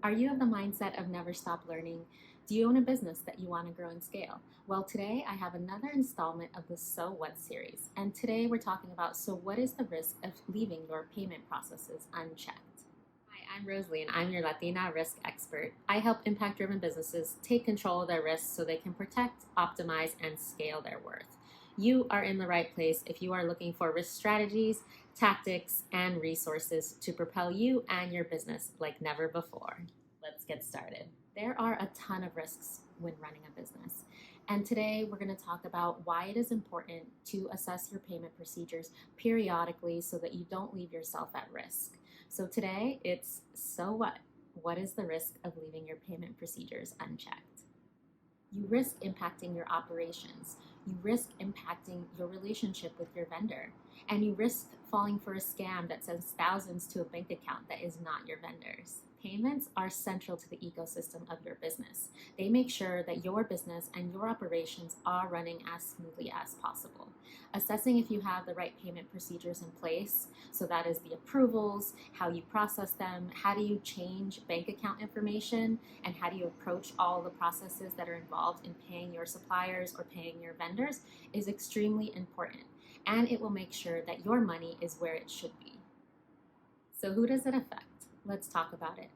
Are you of the mindset of never stop learning? Do you own a business that you want to grow and scale? Well, today I have another installment of the So What series. And today we're talking about, so what is the risk of leaving your payment processes unchecked? Hi, I'm Rosalie and I'm your Latina risk expert. I help impact-driven businesses take control of their risks so they can protect, optimize, and scale their worth. You are in the right place if you are looking for risk strategies, tactics, and resources to propel you and your business like never before. Let's get started. There are a ton of risks when running a business. And today we're going to talk about why it is important to assess your payment procedures periodically so that you don't leave yourself at risk. So today it's so what? What is the risk of leaving your payment procedures unchecked? You risk impacting your operations. You risk impacting your relationship with your vendor. And you risk falling for a scam that sends thousands to a bank account that is not your vendor's. Payments are central to the ecosystem of your business. They make sure that your business and your operations are running as smoothly as possible. Assessing if you have the right payment procedures in place, so that is the approvals, how you process them, how do you change bank account information, and how do you approach all the processes that are involved in paying your suppliers or paying your vendors is extremely important. And it will make sure that your money is where it should be. So who does it affect? Let's talk about it.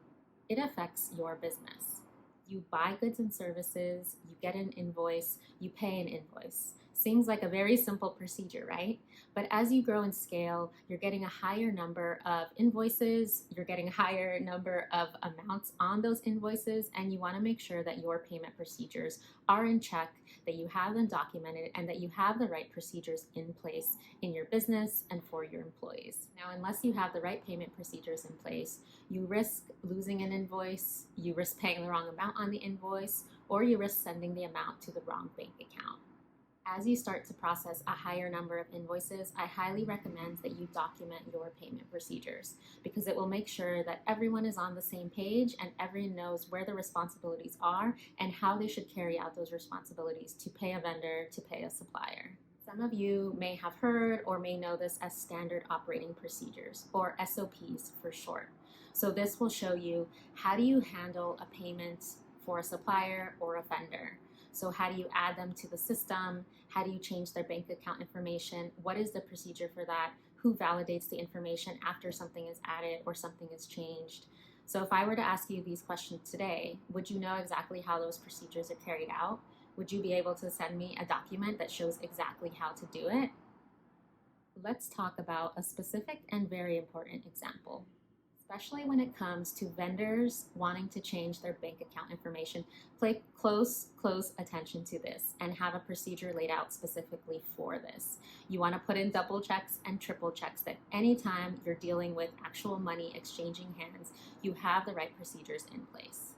It affects your business. You buy goods and services, you get an invoice, you pay an invoice. Seems like a very simple procedure, right? But as you grow and scale, you're getting a higher number of invoices, you're getting a higher number of amounts on those invoices, and you want to make sure that your payment procedures are in check, that you have them documented, and that you have the right procedures in place in your business and for your employees. Now, unless you have the right payment procedures in place, you risk losing an invoice, you risk paying the wrong amount on the invoice, or you risk sending the amount to the wrong bank account. As you start to process a higher number of invoices, I highly recommend that you document your payment procedures because it will make sure that everyone is on the same page and everyone knows where the responsibilities are and how they should carry out those responsibilities to pay a vendor, to pay a supplier. Some of you may have heard or may know this as standard operating procedures, or SOPs for short. So this will show you how do you handle a payment for a supplier or a vendor. So how do you add them to the system? How do you change their bank account information? What is the procedure for that? Who validates the information after something is added or something is changed? So if I were to ask you these questions today, would you know exactly how those procedures are carried out? Would you be able to send me a document that shows exactly how to do it? Let's talk about a specific and very important example. Especially when it comes to vendors wanting to change their bank account information, pay close attention to this and have a procedure laid out specifically for this. You want to put in double checks and triple checks that anytime you're dealing with actual money exchanging hands, you have the right procedures in place.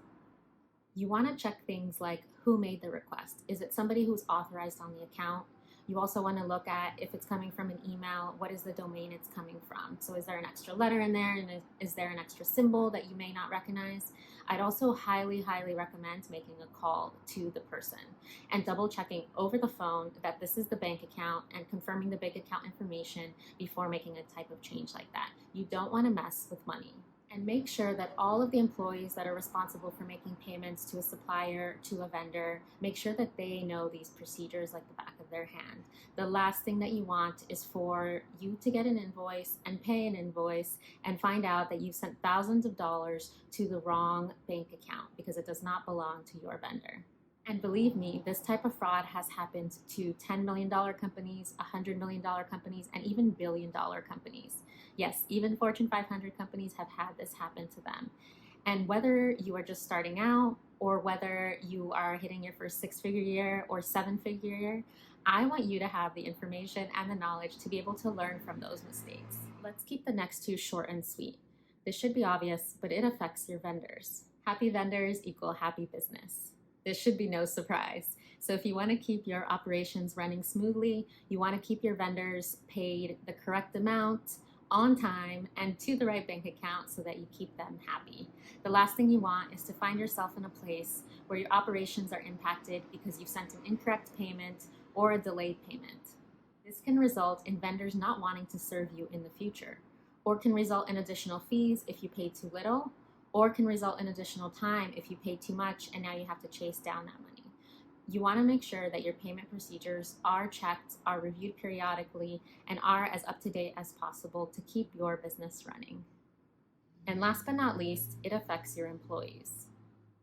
You want to check things like who made the request. Is it somebody who's authorized on the account? You also want to look at if it's coming from an email, what is the domain it's coming from? So is there an extra letter in there, and is there an extra symbol that you may not recognize? I'd also highly recommend making a call to the person and double checking over the phone that this is the bank account and confirming the bank account information before making a type of change like that. You don't want to mess with money. And make sure that all of the employees that are responsible for making payments to a supplier, to a vendor, make sure that they know these procedures like the back of their hand. The last thing that you want is for you to get an invoice and pay an invoice and find out that you've sent thousands of dollars to the wrong bank account because it does not belong to your vendor. And believe me, this type of fraud has happened to $10 million companies, $100 million companies, and even billion-dollar companies. Yes, even Fortune 500 companies have had this happen to them. And whether you are just starting out or whether you are hitting your first six-figure year or seven-figure year, I want you to have the information and the knowledge to be able to learn from those mistakes. Let's keep the next two short and sweet. This should be obvious, but it affects your vendors. Happy vendors equal happy business. This should be no surprise. So if you want to keep your operations running smoothly, you want to keep your vendors paid the correct amount, on time, and to the right bank account so that you keep them happy. The last thing you want is to find yourself in a place where your operations are impacted because you sent an incorrect payment or a delayed payment. This can result in vendors not wanting to serve you in the future, or can result in additional fees if you pay too little, or can result in additional time if you pay too much and now you have to chase down that money. You want to make sure that your payment procedures are checked, are reviewed periodically, and are as up to date as possible to keep your business running. And last but not least, it affects your employees.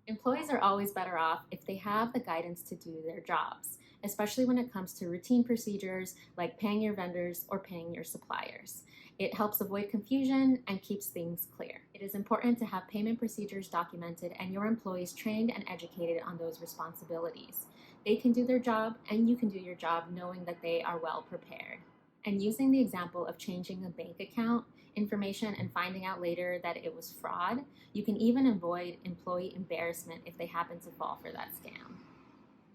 Employees are always better off if they have the guidance to do their jobs, especially when it comes to routine procedures like paying your vendors or paying your suppliers. It helps avoid confusion and keeps things clear. It is important to have payment procedures documented and your employees trained and educated on those responsibilities. They can do their job and you can do your job knowing that they are well prepared. And using the example of changing a bank account information and finding out later that it was fraud, you can even avoid employee embarrassment if they happen to fall for that scam.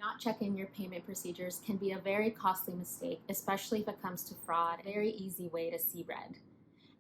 Not checking your payment procedures can be a very costly mistake, especially if it comes to fraud, a very easy way to see red.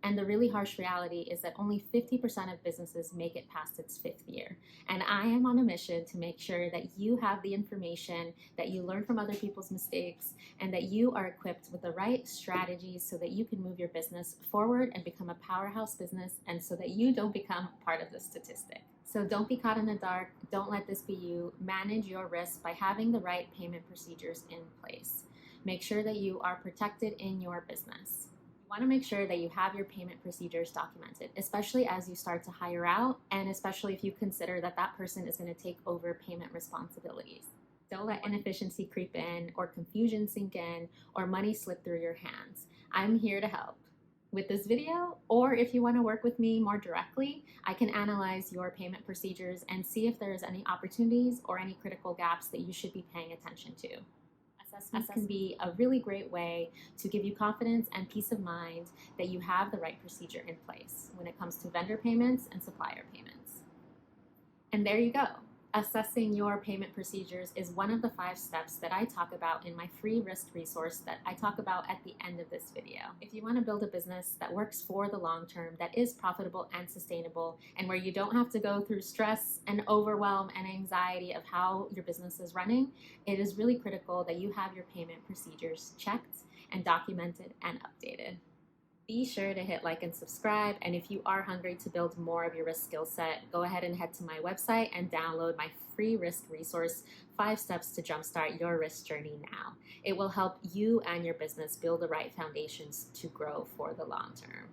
And the really harsh reality is that only 50% of businesses make it past its 5th year. And I am on a mission to make sure that you have the information, that you learn from other people's mistakes, and that you are equipped with the right strategies so that you can move your business forward and become a powerhouse business, and so that you don't become part of the statistic. So don't be caught in the dark. Don't let this be you. Manage your risk by having the right payment procedures in place. Make sure that you are protected in your business. You want to make sure that you have your payment procedures documented, especially as you start to hire out, and especially if you consider that that person is going to take over payment responsibilities. Don't let inefficiency creep in, or confusion sink in, or money slip through your hands. I'm here to help. With this video, or if you want to work with me more directly, I can analyze your payment procedures and see if there's any opportunities or any critical gaps that you should be paying attention to. Assessments can be a really great way to give you confidence and peace of mind that you have the right procedure in place when it comes to vendor payments and supplier payments. And there you go. Assessing your payment procedures is one of the 5 steps that I talk about in my free risk resource that I talk about at the end of this video. If you want to build a business that works for the long term, that is profitable and sustainable, and where you don't have to go through stress and overwhelm and anxiety of how your business is running, it is really critical that you have your payment procedures checked and documented and updated. Be sure to hit like and subscribe, and if you are hungry to build more of your risk skill set, go ahead and head to my website and download my free risk resource, 5 steps to jumpstart your risk journey now. It will help you and your business build the right foundations to grow for the long term.